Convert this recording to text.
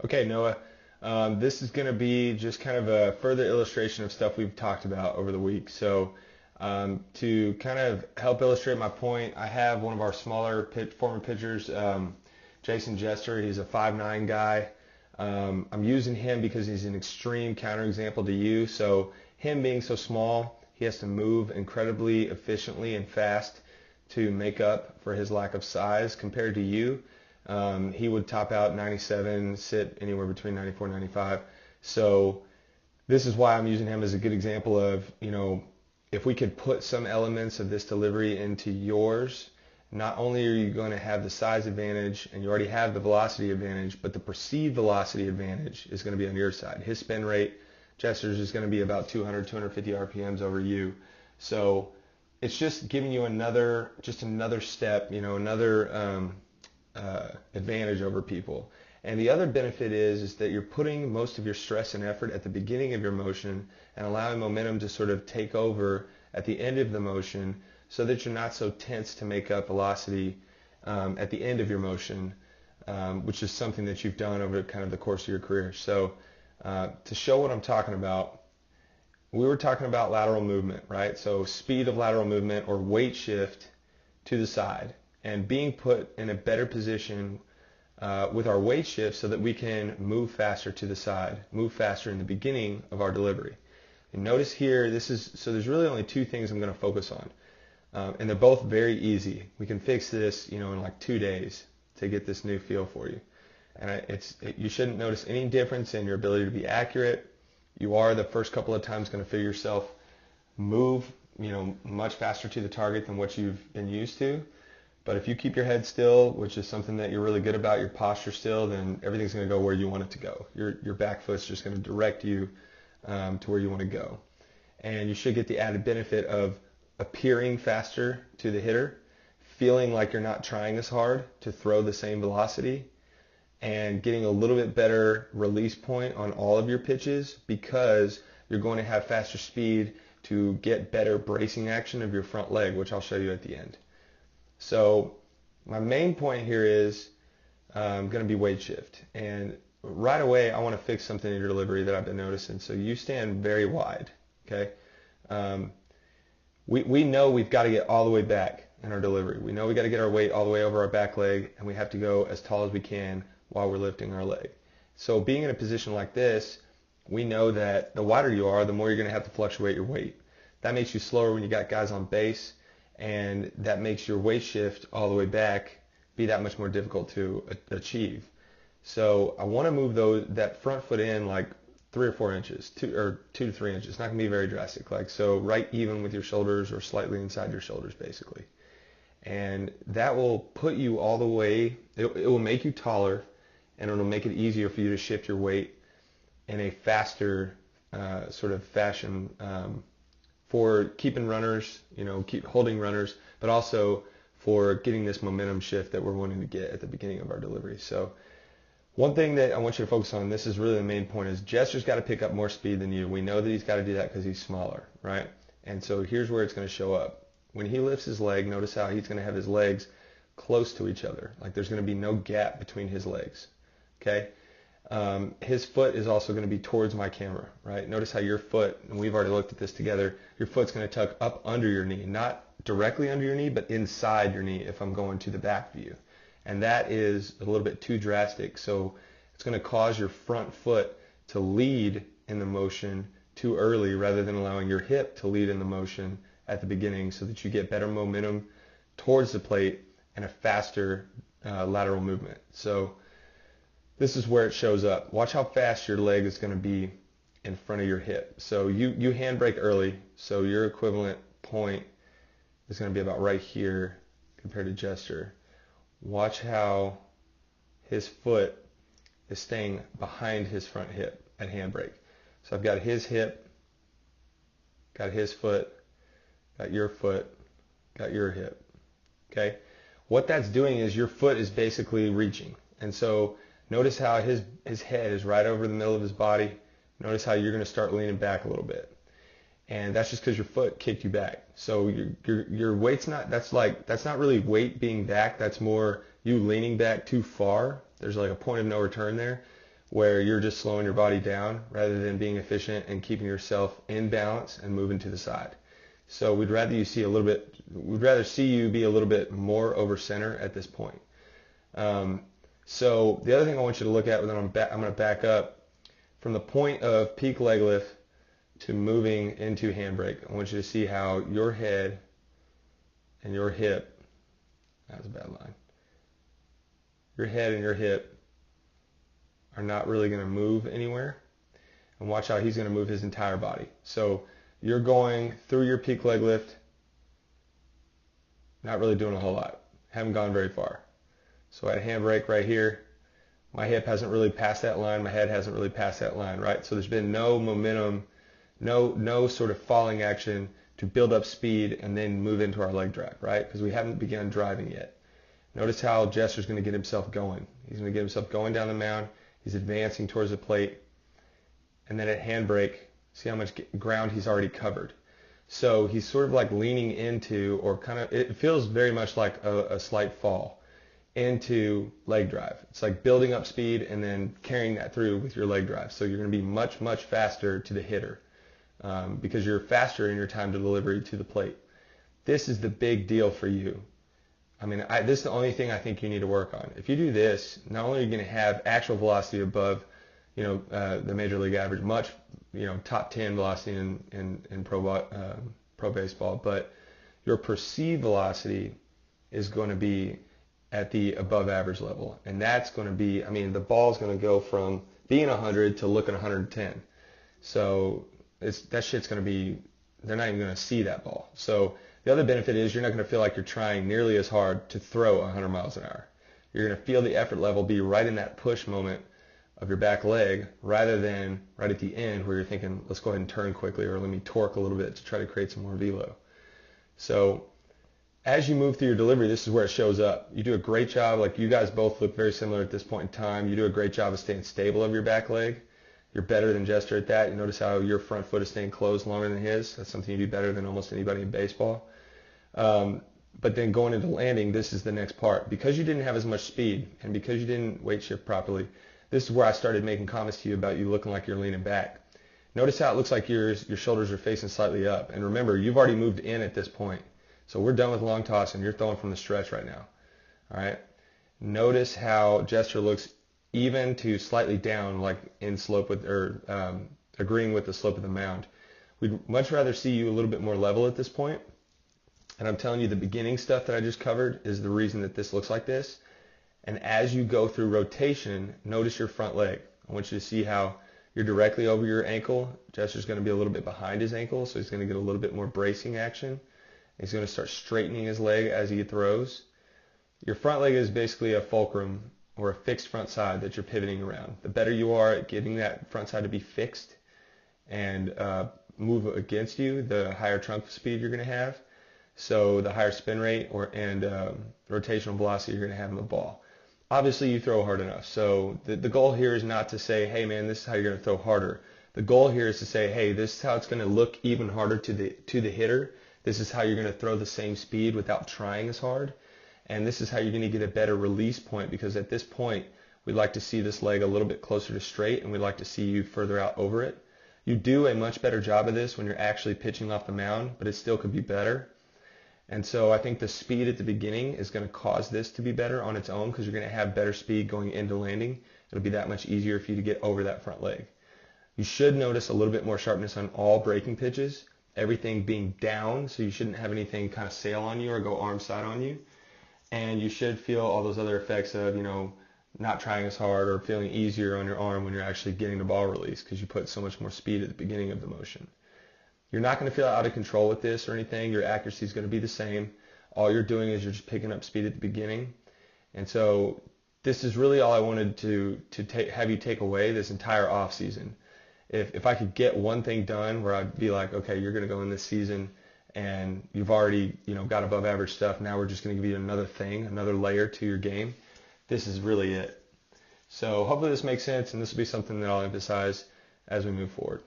Okay, Noah, this is going to be just kind of a further illustration of stuff we've talked about over the week. So, to kind of help illustrate my point, I have one of our smaller former pitchers, Jason Jester. He's a 5'9" guy. I'm using him because he's an extreme counterexample to you. So, him being so small, he has to move incredibly efficiently and fast to make up for his lack of size compared to you. He would top out 97, sit anywhere between 94 and 95. So this is why I'm using him as a good example of, if we could put some elements of this delivery into yours, not only are you going to have the size advantage and you already have the velocity advantage, but the perceived velocity advantage is going to be on your side. His spin rate, Jester's, is going to be about 200, 250 RPMs over you. So it's just giving you another step, another advantage over people. And the other benefit is that you're putting most of your stress and effort at the beginning of your motion and allowing momentum to sort of take over at the end of the motion so that you're not so tense to make up velocity at the end of your motion, which is something that you've done over kind of the course of your career. So to show what I'm talking about, we were talking about lateral movement, right? So speed of lateral movement or weight shift to the side and being put in a better position with our weight shift so that we can move faster to the side, move faster in the beginning of our delivery. And notice here, so there's really only two things I'm going to focus on. And they're both very easy. We can fix this, in like 2 days to get this new feel for you. And you shouldn't notice any difference in your ability to be accurate. You are the first couple of times going to feel yourself move, much faster to the target than what you've been used to. But if you keep your head still, which is something that you're really good about, your posture still, then everything's going to go where you want it to go. Your back foot's just going to direct you to where you want to go. And you should get the added benefit of appearing faster to the hitter, feeling like you're not trying as hard to throw the same velocity, and getting a little bit better release point on all of your pitches because you're going to have faster speed to get better bracing action of your front leg, which I'll show you at the end. So my main point here is going to be weight shift. And right away, I want to fix something in your delivery that I've been noticing. So you stand very wide, okay? We know we've got to get all the way back in our delivery. We know we got to get our weight all the way over our back leg, and we have to go as tall as we can while we're lifting our leg. So being in a position like this, we know that the wider you are, the more you're going to have to fluctuate your weight. That makes you slower when you got guys on base, and that makes your weight shift all the way back be that much more difficult to achieve. So I want to move that front foot in like 3 or 4 inches, 2 to 3 inches. It's not going to be very drastic, so right even with your shoulders or slightly inside your shoulders, basically. And that will put you all the way. It will make you taller, and it'll make it easier for you to shift your weight in a faster sort of fashion for keeping runners, keep holding runners, but also for getting this momentum shift that we're wanting to get at the beginning of our delivery. So one thing that I want you to focus on, this is really the main point, is Jester's got to pick up more speed than you. We know that he's got to do that because he's smaller, right? And so here's where it's going to show up. When he lifts his leg, notice how he's going to have his legs close to each other. Like there's going to be no gap between his legs, okay? His foot is also going to be towards my camera, right? Notice how your foot, and we've already looked at this together, your foot's going to tuck up under your knee, not directly under your knee, but inside your knee if I'm going to the back view. And that is a little bit too drastic. So it's going to cause your front foot to lead in the motion too early rather than allowing your hip to lead in the motion at the beginning so that you get better momentum towards the plate and a faster lateral movement. So this is where it shows up. Watch how fast your leg is going to be in front of your hip. So you handbrake early, so your equivalent point is going to be about right here compared to Jester. Watch how his foot is staying behind his front hip at handbrake. So I've got his hip, got his foot, got your foot, got your hip. Okay? What that's doing is your foot is basically reaching. And so notice how his head is right over the middle of his body. Notice how you're going to start leaning back a little bit. And that's just because your foot kicked you back. So your weight's that's not really weight being back. That's more you leaning back too far. There's like a point of no return there. where you're just slowing your body down rather than being efficient and keeping yourself in balance and moving to the side. So we'd rather see you be a little bit more over center at this point. So the other thing I want you to look at, and then I'm going to back up from the point of peak leg lift to moving into handbrake. I want you to see how your head and your hip, that was a bad line, your head and your hip are not really going to move anywhere. And watch how he's going to move his entire body. So you're going through your peak leg lift, not really doing a whole lot. Haven't gone very far. So at handbrake right here, my hip hasn't really passed that line. My head hasn't really passed that line, right? So there's been no momentum, no sort of falling action to build up speed and then move into our leg drag, right? Because we haven't begun driving yet. Notice how Jester's going to get himself going. He's going to get himself going down the mound. He's advancing towards the plate. And then at handbrake, see how much ground he's already covered. So he's sort of like leaning into, or kind of, it feels very much like a slight fall into leg drive. It's like building up speed and then carrying that through with your leg drive. So you're going to be much, much faster to the hitter because you're faster in your time to delivery to the plate. This is the big deal for you. I mean, this is the only thing I think you need to work on. If you do this, not only are you going to have actual velocity above, the major league average, much, top 10 velocity in pro baseball, but your perceived velocity is going to be at the above average level. And that's going to be, the ball's going to go from being 100 to looking 110. So that shit's going to be, they're not even going to see that ball. So the other benefit is you're not going to feel like you're trying nearly as hard to throw 100 miles an hour. You're going to feel the effort level be right in that push moment of your back leg rather than right at the end where you're thinking, let's go ahead and turn quickly or let me torque a little bit to try to create some more velo. So as you move through your delivery, this is where it shows up. You do a great job. Like, you guys both look very similar at this point in time. You do a great job of staying stable of your back leg. You're better than Jester at that. You notice how your front foot is staying closed longer than his. That's something you do better than almost anybody in baseball. But then going into landing, this is the next part. Because you didn't have as much speed and because you didn't weight shift properly, this is where I started making comments to you about you looking like you're leaning back. Notice how it looks like your shoulders are facing slightly up. And remember, you've already moved in at this point. So we're done with long toss and you're throwing from the stretch right now. All right. Notice how Jester looks even to slightly down, like in slope with, or agreeing with the slope of the mound. We'd much rather see you a little bit more level at this point. And I'm telling you, the beginning stuff that I just covered is the reason that this looks like this. And as you go through rotation, notice your front leg. I want you to see how you're directly over your ankle. Jester's going to be a little bit behind his ankle, so he's going to get a little bit more bracing action. He's going to start straightening his leg as he throws. Your front leg is basically a fulcrum or a fixed front side that you're pivoting around. The better you are at getting that front side to be fixed and move against you, the higher trunk speed you're going to have. So the higher spin rate and rotational velocity you're going to have in the ball. Obviously, you throw hard enough. So the goal here is not to say, hey, man, this is how you're going to throw harder. The goal here is to say, hey, this is how it's going to look even harder to the hitter. This is how you're going to throw the same speed without trying as hard. And this is how you're going to get a better release point, because at this point, we'd like to see this leg a little bit closer to straight, and we'd like to see you further out over it. You do a much better job of this when you're actually pitching off the mound, but it still could be better. And so I think the speed at the beginning is going to cause this to be better on its own, because you're going to have better speed going into landing. It'll be that much easier for you to get over that front leg. You should notice a little bit more sharpness on all breaking pitches, everything being down, so you shouldn't have anything kind of sail on you or go arm side on you. And you should feel all those other effects of, not trying as hard or feeling easier on your arm when you're actually getting the ball released, because you put so much more speed at the beginning of the motion. You're not going to feel out of control with this or anything. Your accuracy is going to be the same. All you're doing is you're just picking up speed at the beginning. And so this is really all I wanted to have you take away this entire off season. If I could get one thing done where I'd be like, okay, you're going to go in this season and you've already got above average stuff. Now we're just going to give you another thing, another layer to your game. This is really it. So hopefully this makes sense, and this will be something that I'll emphasize as we move forward.